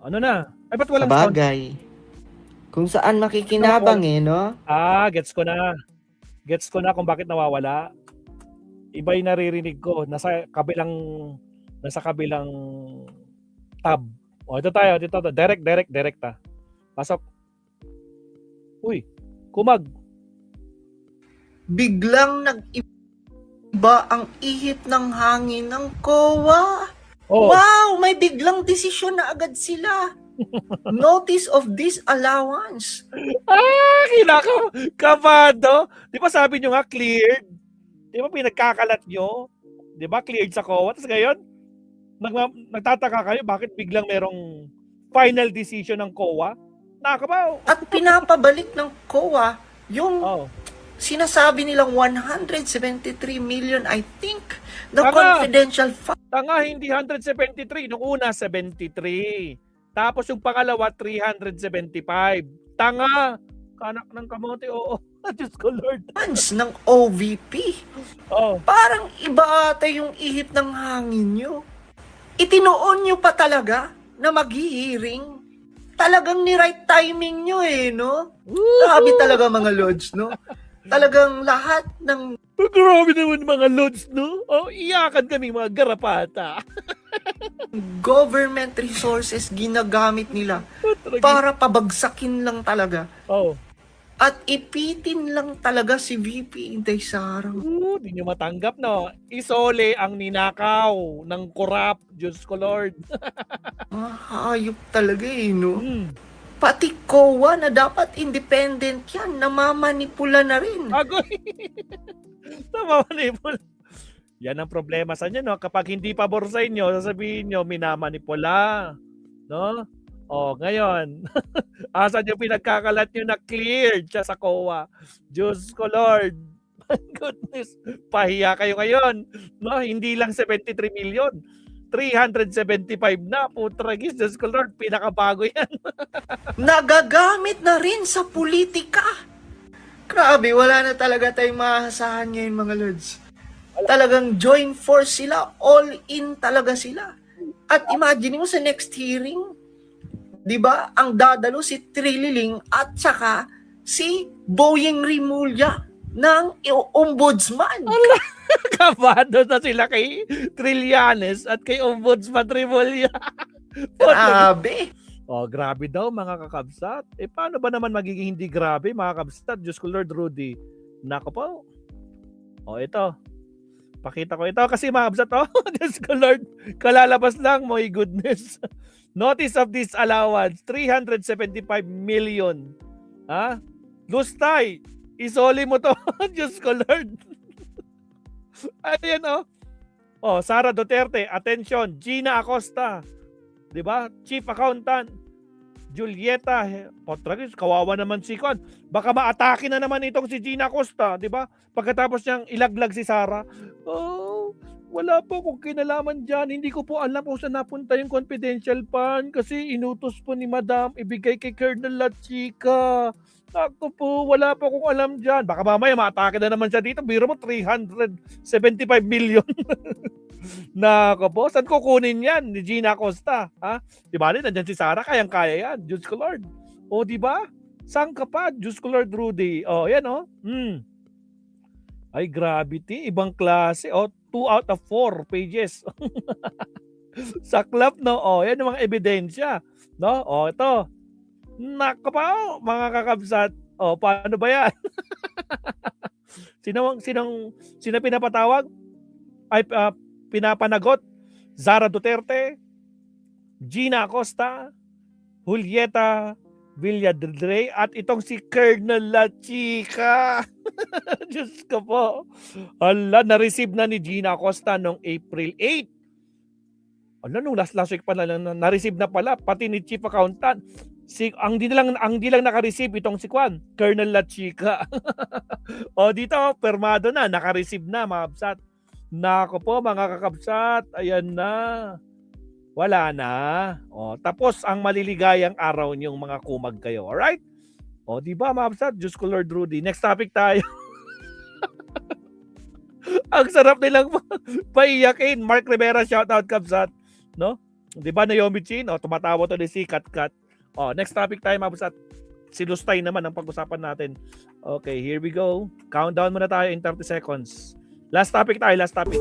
Ano na? Ay, ba't walang sound? Sabagay. Kung saan makikinabang no? Gets ko na. Gets ko na kung bakit nawawala. Iba yung naririnig ko. Nasa kabilang tab. Ito tayo. Dito. Direct ta. Pasok. Uy, kumag. Biglang nag-iba ang ihip ng hangin ng COA. Oh. Wow, may biglang desisyon na agad sila. Notice of disallowance. Kabado. Di ba sabi nyo nga cleared? Di ba pinagkakalat nyo? Di ba cleared sa COA? Tapos ngayon, nagtataka kayo bakit biglang merong final decision ng COA? Nakakabaw. At pinapabalik ng COA yung sinasabi nilang 173 million, I think, the confidential fund. Tanga, hindi 173. Nung una, 73. Tapos yung pangalawa, 375. Tanga! Kanak ng kamote, oo. Diyos ko, Lord. Funds ng OVP. Parang iba ata yung ihip ng hangin nyo. Itinoon nyo pa talaga na mag-hearing. Talagang ni-right timing nyo no? Grabe talaga mga lords, no? Talagang lahat ng... Grabe naman mga lords, no? Iyakan kami mga garapata. Government resources ginagamit nila para pabagsakin lang talaga. At ipitin lang talaga si VP Inday Sara. Hindi nyo matanggap, no? Isole ang ninakaw ng korap. Diyos ko, Lord. Hayop talaga no? Pati COA na dapat independent yan, namamanipula na rin. Agoy! Namamanipula. Yan ang problema sa inyo, no? Kapag hindi pabor sa inyo, sasabihin nyo, minamanipula. No? Ngayon, asan yung pinagkakalat nyo na cleared siya sa COA? Diyos ko, Lord. My goodness. Pahiya kayo ngayon. No? Hindi lang 73 million. 375 na. Putragis, Diyos ko, Lord. Pinakabago yan. Nagagamit na rin sa politika. Grabe, wala na talaga tayong maasahan ngayon mga lords. Talagang join force sila. All in talaga sila. At imagine mo sa next hearing, di ba, ang dadalo si Trililing at saka si Boyeng Rimulya ng ombudsman. Kabado na sila kay Trillanes at kay Ombudsman Rimulya. Grabe. Grabe daw mga kakabsat. Paano ba naman magiging hindi grabe mga kakabsat? Diyos ko, Lord Rudy. Nako po. Ito. Pakita ko ito kasi mga kakabsat. Diyos ko, Lord. Kalalabas lang. My goodness. Notice of disallowance, 375 million. Lustay, isoli mo to. Diyos ko, Lord. Ayan, Sara Duterte, attention. Gina Acosta, di ba? Chief Accountant. Julieta, Potragis, kawawa naman si Kon. Baka maatake na naman itong si Gina Acosta, di ba? Pagkatapos niyang ilaglag si Sara. Wala po kung kinalaman dyan. Hindi ko po alam kung saan napunta yung confidential fund kasi inutos po ni Madam ibigay kay Colonel Lachica. Ako po, wala po kung alam dyan. Baka mamaya maatake na naman siya dito. Biro mo, 375 million. Nako po, saan kukunin yan ni Gina Acosta? Di ba rin, nandyan si Sara, kayang-kaya yan. Diyos ko, Lord. Di ba? Saan ka pa? Diyos ko, Lord Rudy. Yan, Ay, gravity. Ibang klase. 2 out of 4 pages. Saklap, no? Yan yung mga ebidensya. No? Ito. Nako pa, mga kakabsat. Paano ba yan? Sino pinapatawag? Ay, pinapanagot? Sara Duterte, Gina Acosta, Julieta Villadre, at itong si Colonel Lachica. Diyos ko po. Na-receive na ni Gina Acosta noong April 8. Nung last week pa na-receive na pala, pati ni Chief Accountant. Ang di lang naka-receive itong si Colonel Lachica. Dito, permado na, naka-receive na mga kabsat. Nako po mga kakabsat, ayan na. Wala na. Tapos ang maliligayang araw niyong mga kumag kayo. Alright? Di ba mga kabsat? Diyos ko, Lord Rudy. Next topic tayo. Ang sarap nilang paiyakin. Mark Rivera, shoutout kabsat. No? Di ba, Naomi Chin? O, tumatawa to ni si Kat Kat. O, next topic tayo, mabusat. Si Lustay naman ang pag-usapan natin. Okay, here we go. Countdown muna tayo in 30 seconds. Last topic tayo, last topic.